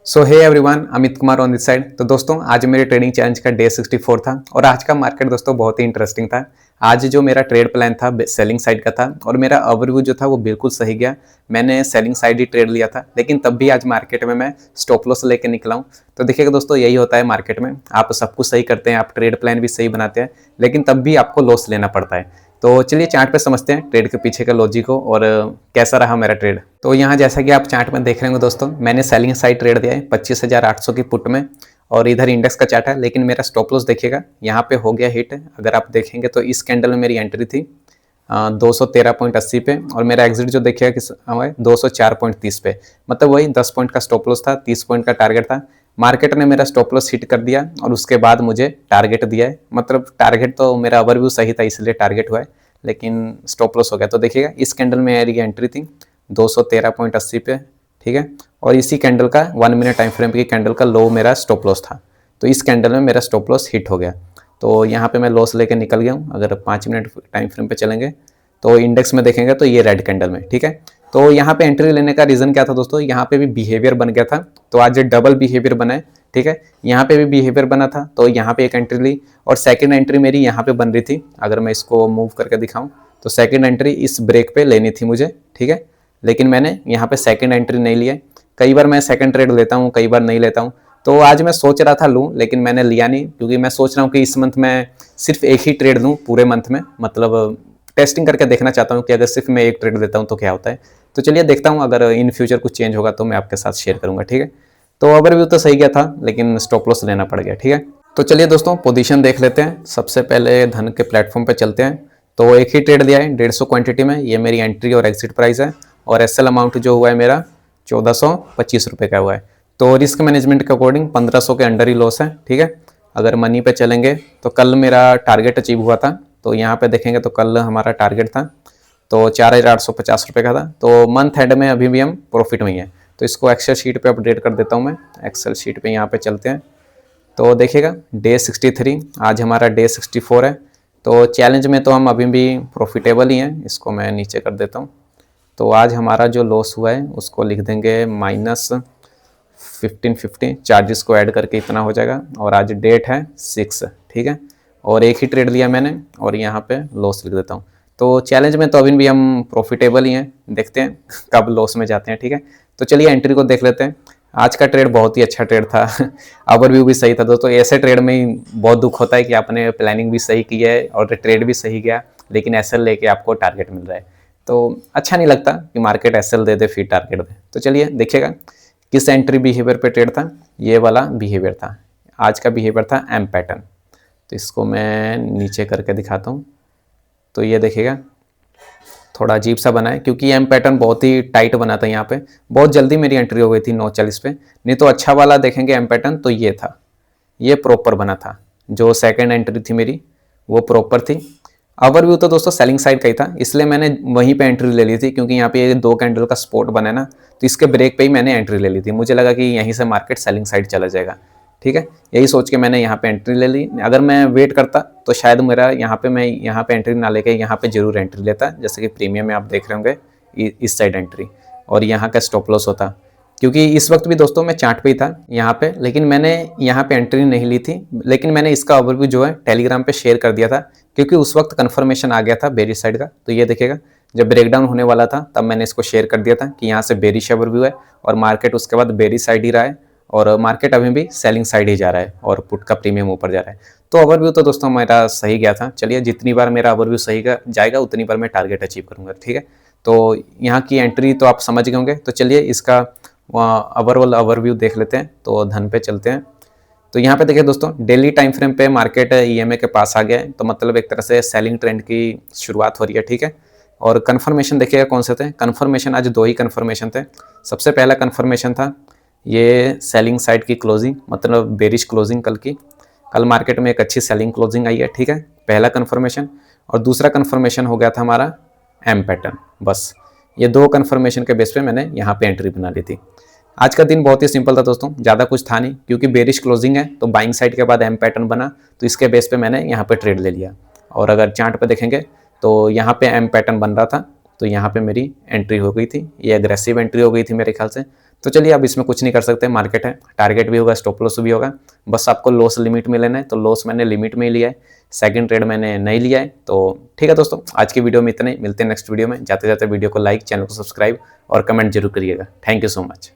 So hey everyone, Amit Kumar on this side. तो दोस्तों, आज मेरे ट्रेडिंग चैलेंज का डे 64 था और आज का मार्केट दोस्तों बहुत ही इंटरेस्टिंग था। आज जो मेरा ट्रेड प्लान था सेलिंग साइड का था और मेरा ओवरव्यू जो था वो बिल्कुल सही गया। मैंने सेलिंग साइड ही ट्रेड लिया था, लेकिन तब भी आज मार्केट में मैं स्टॉप लॉस लेके निकला हूँ। तो देखिएगा दोस्तों, यही होता है मार्केट में, आप सब कुछ सही करते हैं, आप ट्रेड प्लान भी सही बनाते हैं, लेकिन तब भी आपको लॉस लेना पड़ता है। तो चलिए चार्ट पे समझते हैं ट्रेड के पीछे का लॉजिक को और कैसा रहा मेरा ट्रेड। तो यहाँ जैसा कि आप चार्ट में देख रहे होंगे दोस्तों, मैंने सेलिंग साइड ट्रेड दिया है 25,800 की पुट में और इधर इंडेक्स का चार्ट है, लेकिन मेरा स्टॉप लॉस देखिएगा यहाँ पे हो गया हिट। अगर आप देखेंगे तो इस कैंडल में मेरी एंट्री थी 213.80 पे और मेरा एग्जिट जो देखिएगा किस 204.30 पे, मतलब वही 10 पॉइंट का स्टॉप लॉस था, 30 पॉइंट का टारगेट था। मार्केट ने मेरा स्टॉप लॉस हिट कर दिया और उसके बाद मुझे टारगेट दिया है। मतलब टारगेट तो मेरा ओवरव्यू सही था इसलिए टारगेट हुआ है, लेकिन स्टॉप लॉस हो गया। तो देखिएगा इस कैंडल में मेरी एंट्री थी 213.80 पे, ठीक है, और इसी कैंडल का 1 मिनट टाइम फ्रेम की कैंडल का लो मेरा स्टॉप लॉस था। तो इस कैंडल में मेरा स्टॉप लॉस हिट हो गया, तो यहाँ पे मैं लॉस लेके निकल गया हूँ। अगर 5 मिनट टाइम फ्रेम पे चलेंगे तो इंडेक्स में देखेंगे तो ये रेड कैंडल में, ठीक है। तो यहाँ पे एंट्री लेने का रीज़न क्या था दोस्तों, यहाँ पे भी बिहेवियर बन गया था, तो आज डबल बिहेवियर बना है, ठीक है। यहाँ पे भी बिहेवियर बना था तो यहाँ पे एक एंट्री ली और सेकंड एंट्री मेरी यहाँ पे बन रही थी। अगर मैं इसको मूव करके दिखाऊं तो सेकंड एंट्री इस ब्रेक पे लेनी थी मुझे, ठीक है, लेकिन मैंने यहाँ पे सेकंड एंट्री नहीं लिया। कई बार मैं सेकंड ट्रेड लेता हूँ, कई बार नहीं लेता हूँ। तो आज मैं सोच रहा था लूँ, लेकिन मैंने लिया नहीं, क्योंकि मैं सोच रहा हूँ कि इस मंथ में सिर्फ एक ही ट्रेड लूँ पूरे मंथ में। मतलब टेस्टिंग करके देखना चाहता हूँ कि अगर सिर्फ मैं एक ट्रेड लेता हूँ तो क्या होता है। तो चलिए देखता हूँ, अगर इन फ्यूचर कुछ चेंज होगा तो मैं आपके साथ शेयर करूँगा, ठीक है। तो ओवरव्यू तो सही गया था, लेकिन स्टॉप लॉस लेना पड़ गया, ठीक है। तो चलिए दोस्तों पोजीशन देख लेते हैं। सबसे पहले धन के प्लेटफॉर्म पे चलते हैं। तो एक ही ट्रेड दिया है 150 क्वांटिटी में, ये मेरी एंट्री और एग्जिट प्राइस है और एसएल अमाउंट जो हुआ है मेरा 1425 रुपये का हुआ है। तो रिस्क मैनेजमेंट के अकॉर्डिंग 1500 के अंडर ही लॉस है, ठीक है। अगर मनी पे चलेंगे तो कल मेरा टारगेट अचीव हुआ था, तो यहाँ पे देखेंगे तो कल हमारा टारगेट था तो 4,850 रुपये का था। तो मंथ एंड में अभी भी हम प्रॉफिट में ही हैं। तो इसको एक्सेल शीट पे अपडेट कर देता हूँ मैं। एक्सेल शीट पे यहाँ पे चलते हैं तो देखिएगा डे 63, आज हमारा डे 64 है। तो चैलेंज में तो हम अभी भी प्रॉफिटेबल ही हैं। इसको मैं नीचे कर देता हूँ। तो आज हमारा जो लॉस हुआ है उसको लिख देंगे -1550, चार्जेस को ऐड करके इतना हो जाएगा। और आज डेट है 6, ठीक है, और एक ही ट्रेड लिया मैंने और यहाँ पे लॉस लिख देता हूँ। तो चैलेंज में तो अभी भी हम प्रॉफिटेबल ही हैं, देखते हैं कब लॉस में जाते हैं, ठीक है। तो चलिए एंट्री को देख लेते हैं। आज का ट्रेड बहुत ही अच्छा ट्रेड था ओवरव्यू भी सही था दोस्तों। ऐसे ट्रेड में ही बहुत दुख होता है कि आपने प्लानिंग भी सही की है और ट्रेड भी सही गया, लेकिन एसएल लेके आपको टारगेट मिल रहा है, तो अच्छा नहीं लगता कि मार्केट एसएल दे दे फिर टारगेट दे। तो चलिए देखिएगा किस एंट्री बिहेवियर पे ट्रेड था। ये वाला बिहेवियर था, आज का बिहेवियर था एम पैटर्न। तो इसको मैं नीचे करके दिखाता हूँ। तो ये देखिएगा थोड़ा अजीब सा बना है, क्योंकि एम पैटर्न बहुत ही टाइट बना था। यहाँ पे बहुत जल्दी मेरी एंट्री हो गई थी 9:40 पे। नहीं तो अच्छा वाला देखेंगे एम पैटर्न तो ये था, ये प्रॉपर बना था। जो सेकंड एंट्री थी मेरी वो प्रॉपर थी। ओवरव्यू तो दोस्तों सेलिंग साइड का ही था, इसलिए मैंने वहीं पे एंट्री ले ली थी, क्योंकि यहाँ पे ये 2 कैंडल का सपोर्ट बना है ना, तो इसके ब्रेक पे ही मैंने एंट्री ले ली थी। मुझे लगा कि यहीं से मार्केट सेलिंग साइड चला जाएगा, ठीक है, यही सोच के मैंने यहाँ पे एंट्री ले ली। अगर मैं वेट करता तो शायद मेरा मैं यहाँ पे एंट्री ना लेके यहाँ पे जरूर एंट्री लेता, जैसे कि प्रीमियम में आप देख रहे होंगे इस साइड एंट्री, और यहाँ का स्टॉप लॉस होता। क्योंकि इस वक्त भी दोस्तों मैं चार्ट पे ही था यहाँ पे, लेकिन मैंने यहाँ पे एंट्री नहीं ली थी। लेकिन मैंने इसका ओवरव्यू जो है टेलीग्राम पे शेयर कर दिया था, क्योंकि उस वक्त कन्फर्मेशन आ गया था बेरिश साइड का। तो ये देखिएगा जब ब्रेकडाउन होने वाला था तब मैंने इसको शेयर कर दिया था कि यहाँ से बेरिश ओवरव्यू है और मार्केट उसके बाद बेरिश साइड ही रहा है और मार्केट अभी भी सेलिंग साइड ही जा रहा है और पुट का प्रीमियम ऊपर जा रहा है। तो ओवरव्यू तो दोस्तों मेरा सही गया था। चलिए जितनी बार मेरा ओवरव्यू सही जाएगा उतनी बार मैं टारगेट अचीव करूँगा, ठीक है। तो यहाँ की एंट्री तो आप समझ गए होंगे। तो चलिए इसका ओवरऑल ओवरव्यू देख लेते हैं। तो धन पे चलते हैं। तो यहाँ पे देखिए दोस्तों डेली टाइम फ्रेम पे मार्केट ईएमए के पास आ गया है, तो मतलब एक तरह से सेलिंग ट्रेंड की शुरुआत हो रही है, ठीक है। और कन्फर्मेशन देखिएगा कौन से थे। कन्फर्मेशन आज 2 ही कन्फर्मेशन थे। सबसे पहला कन्फर्मेशन था ये सेलिंग साइड की क्लोजिंग, मतलब बेरिश क्लोजिंग कल की। कल मार्केट में एक अच्छी सेलिंग क्लोजिंग आई है, ठीक है, पहला कन्फर्मेशन। और दूसरा कन्फर्मेशन हो गया था हमारा एम पैटर्न। बस ये 2 कन्फर्मेशन के बेस पे मैंने यहाँ पे एंट्री बना ली थी। आज का दिन बहुत ही सिंपल था दोस्तों, ज़्यादा कुछ था नहीं, क्योंकि बेरिश क्लोजिंग है तो बाइंग साइड के बाद एम पैटर्न बना, तो इसके बेस पे मैंने यहाँ पे ट्रेड ले लिया। और अगर चार्ट पे देखेंगे तो यहाँ पे एम पैटर्न बन रहा था, तो यहाँ पे मेरी एंट्री हो गई थी। ये एग्रेसिव एंट्री हो गई थी मेरे ख्याल से। तो चलिए अब इसमें कुछ नहीं कर सकते, मार्केट है, टारगेट भी होगा, स्टॉप लॉस भी होगा, बस आपको लॉस लिमिट में लेना है। तो लॉस मैंने लिमिट में ही लिया है, सेकंड ट्रेड मैंने नहीं लिया है। तो ठीक है दोस्तों, आज की वीडियो में इतना ही, मिलते हैं नेक्स्ट वीडियो में। जाते जाते वीडियो को लाइक, चैनल को सब्सक्राइब और कमेंट जरूर करिएगा। Thank you so much.